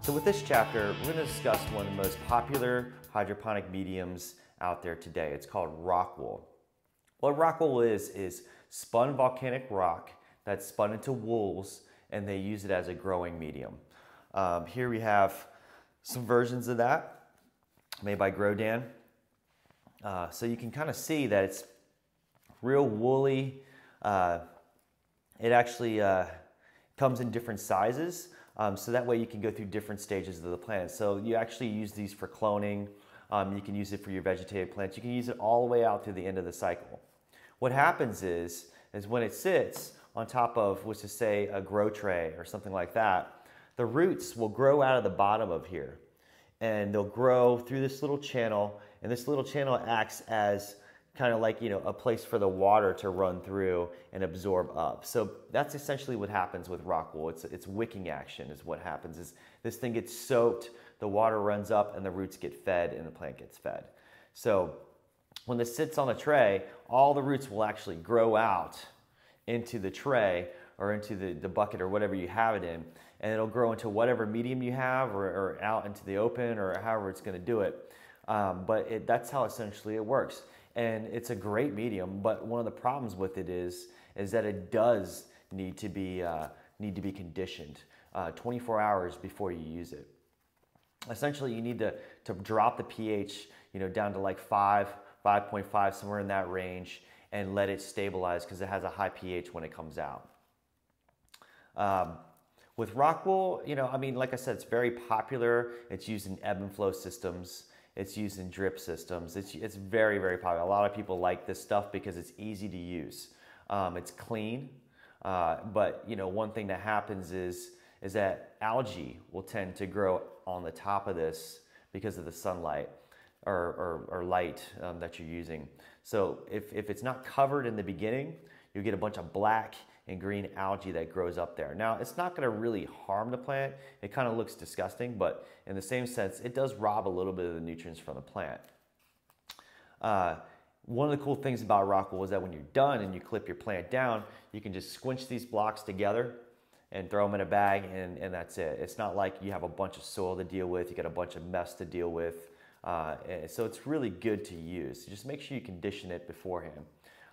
So with this chapter, we're going to discuss one of the most popular hydroponic mediums out there today. It's called rockwool. What rockwool is spun volcanic rock that's spun into wools, and they use it as a growing medium. Here we have some versions of that made by Grodan. So you can kind of see that it's real woolly. It actually comes in different sizes. So that way you can go through different stages of the plant. So you actually use these for cloning. You can use it for your vegetative plants. You can use it all the way out through the end of the cycle. What happens is when it sits on top of, let's just say, a grow tray or something like that, the roots will grow out of the bottom of here. And they'll grow through this little channel. And this little channel acts as kind of like, a place for the water to run through and absorb up. So that's essentially what happens with rockwool. It's wicking action is what happens. Is this thing gets soaked, the water runs up, and the roots get fed, and the plant gets fed. So when this sits on a tray, all the roots will actually grow out into the tray or into the bucket or whatever you have it in, and it'll grow into whatever medium you have or out into the open or however it's going to do it. But that's how essentially it works. And it's a great medium, but one of the problems with it is that it does need to be conditioned 24 hours before you use it. Essentially, you need to drop the pH, down to like 5.5, somewhere in that range, and let it stabilize because it has a high pH when it comes out. With rockwool, like I said, it's very popular. It's used in ebb and flow systems. It's used in drip systems. It's very, very popular. A lot of people like this stuff because it's easy to use. It's clean, but one thing that happens is that algae will tend to grow on the top of this because of the sunlight or light that you're using. So if it's not covered in the beginning, you'll get a bunch of black and green algae that grows up there. Now, it's not gonna really harm the plant. It kind of looks disgusting, but in the same sense, it does rob a little bit of the nutrients from the plant. One of the cool things about rockwool is that when you're done and you clip your plant down, you can just squinch these blocks together and throw them in a bag, and that's it. It's not like you have a bunch of soil to deal with, you got a bunch of mess to deal with. So it's really good to use. Just make sure you condition it beforehand.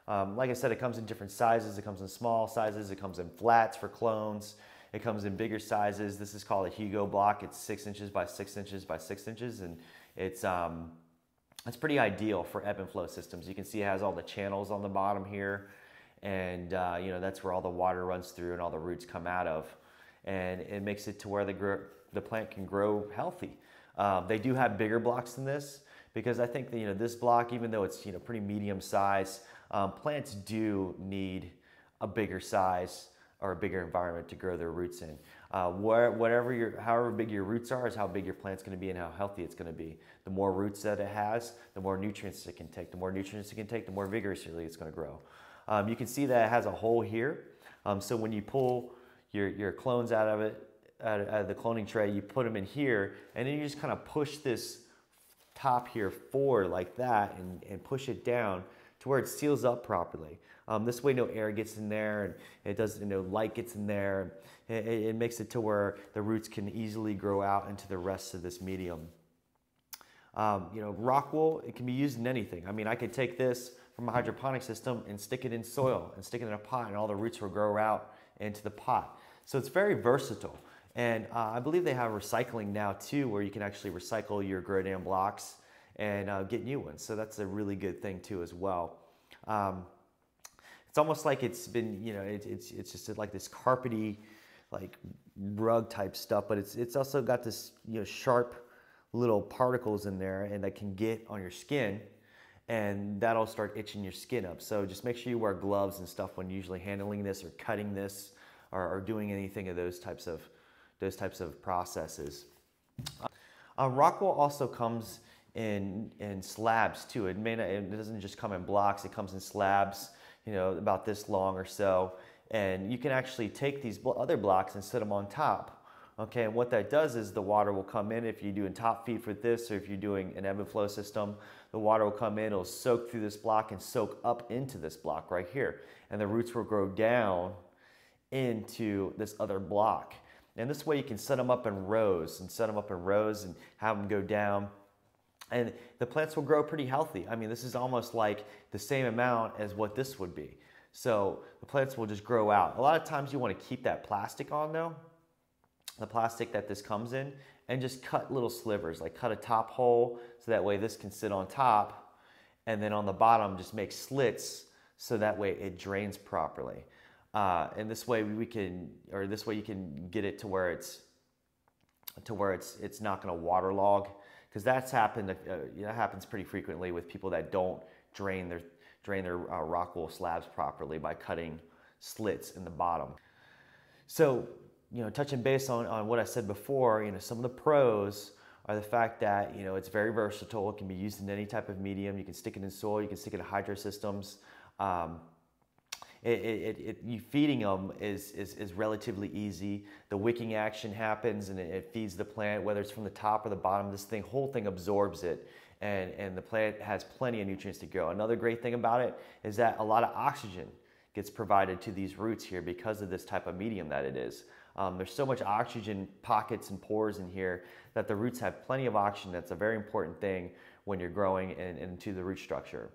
Like I said, it comes in different sizes. It comes in small sizes. It comes in flats for clones. It comes in bigger sizes. This is called a Hugo block. It's 6 inches by 6 inches by 6 inches, and it's pretty ideal for ebb and flow systems. You can see it has all the channels on the bottom here, and that's where all the water runs through and all the roots come out of, and it makes it to where the plant can grow healthy. They do have bigger blocks than this because I think that, this block, even though it's pretty medium size, plants do need a bigger size or a bigger environment to grow their roots in. However big your roots are is how big your plant's going to be and how healthy it's going to be. The more roots that it has, the more nutrients it can take. The more nutrients it can take, the more vigorously it's going to grow. You can see that it has a hole here. So when you pull your clones out of it, out of the cloning tray, you put them in here, and then you just kind of push this top here forward like that and push it down to where it seals up properly. This way no air gets in there, and it doesn't, light gets in there. It makes it to where the roots can easily grow out into the rest of this medium. Rockwool, it can be used in anything. I could take this from a hydroponic system and stick it in soil and stick it in a pot, and all the roots will grow out into the pot. So it's very versatile. And I believe they have recycling now too, where you can actually recycle your Grodan blocks and get new ones. So that's a really good thing too as well. It's almost like it's been, it's just like this carpety, like rug type stuff, but it's also got this, sharp little particles in there, and that can get on your skin, and that'll start itching your skin up. So just make sure you wear gloves and stuff when usually handling this or cutting this or doing anything of those types of processes. Rockwool also comes in slabs too. It doesn't just come in blocks. It comes in slabs, about this long or so, and you can actually take these other blocks and set them on top. Okay, and what that does is the water will come in. If you're doing top feed for this, or if you're doing an ebb and flow system, the water will come in, it'll soak through this block and soak up into this block right here, and the roots will grow down into this other block. And this way you can set them up in rows and have them go down. And the plants will grow pretty healthy. I mean, this is almost like the same amount as what this would be. So the plants will just grow out. A lot of times you want to keep that plastic on though, the plastic that this comes in, and just cut little slivers, like cut a top hole so that way this can sit on top, and then on the bottom just make slits so that way it drains properly. And this way you can get it to where it's not going to waterlog, because that happens pretty frequently with people that don't drain their rock wool slabs properly by cutting slits in the bottom. So, touching base on what I said before, some of the pros are the fact that, it's very versatile. It can be used in any type of medium. You can stick it in soil, you can stick it in hydro systems. Feeding them is relatively easy. The wicking action happens and it feeds the plant, whether it's from the top or the bottom. This whole thing absorbs it, and the plant has plenty of nutrients to grow. Another great thing about it is that a lot of oxygen gets provided to these roots here because of this type of medium that it is. There's so much oxygen pockets and pores in here that the roots have plenty of oxygen. That's a very important thing when you're growing into the root structure.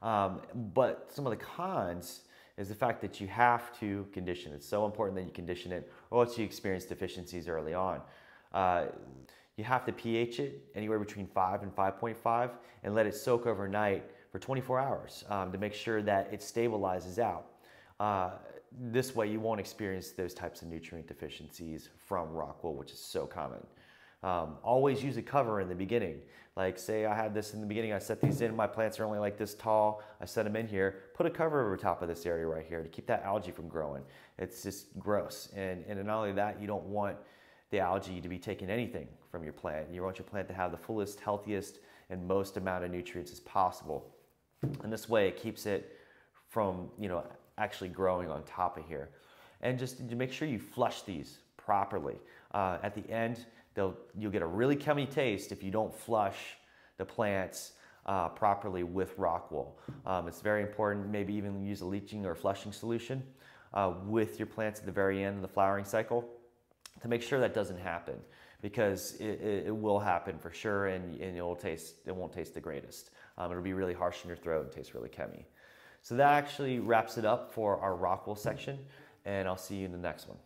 But some of the cons is the fact that you have to condition. It's so important that you condition it, or else you experience deficiencies early on. You have to pH it anywhere between 5 and 5.5 and let it soak overnight for 24 hours to make sure that it stabilizes out. This way you won't experience those types of nutrient deficiencies from rock wool, which is so common. Always use a cover in the beginning. Like say I had this in the beginning, I set these in, my plants are only like this tall, I set them in here, put a cover over top of this area right here to keep that algae from growing. It's just gross. And not only that, you don't want the algae to be taking anything from your plant. You want your plant to have the fullest, healthiest, and most amount of nutrients as possible. And this way it keeps it from, actually growing on top of here. And just to make sure you flush these properly. At the end, you'll get a really cummy taste if you don't flush the plants properly with rock wool. It's very important, maybe even use a leaching or flushing solution with your plants at the very end of the flowering cycle to make sure that doesn't happen, because it will happen for sure, and it won't taste the greatest. It'll be really harsh in your throat and taste really cummy. So that actually wraps it up for our rock wool section, and I'll see you in the next one.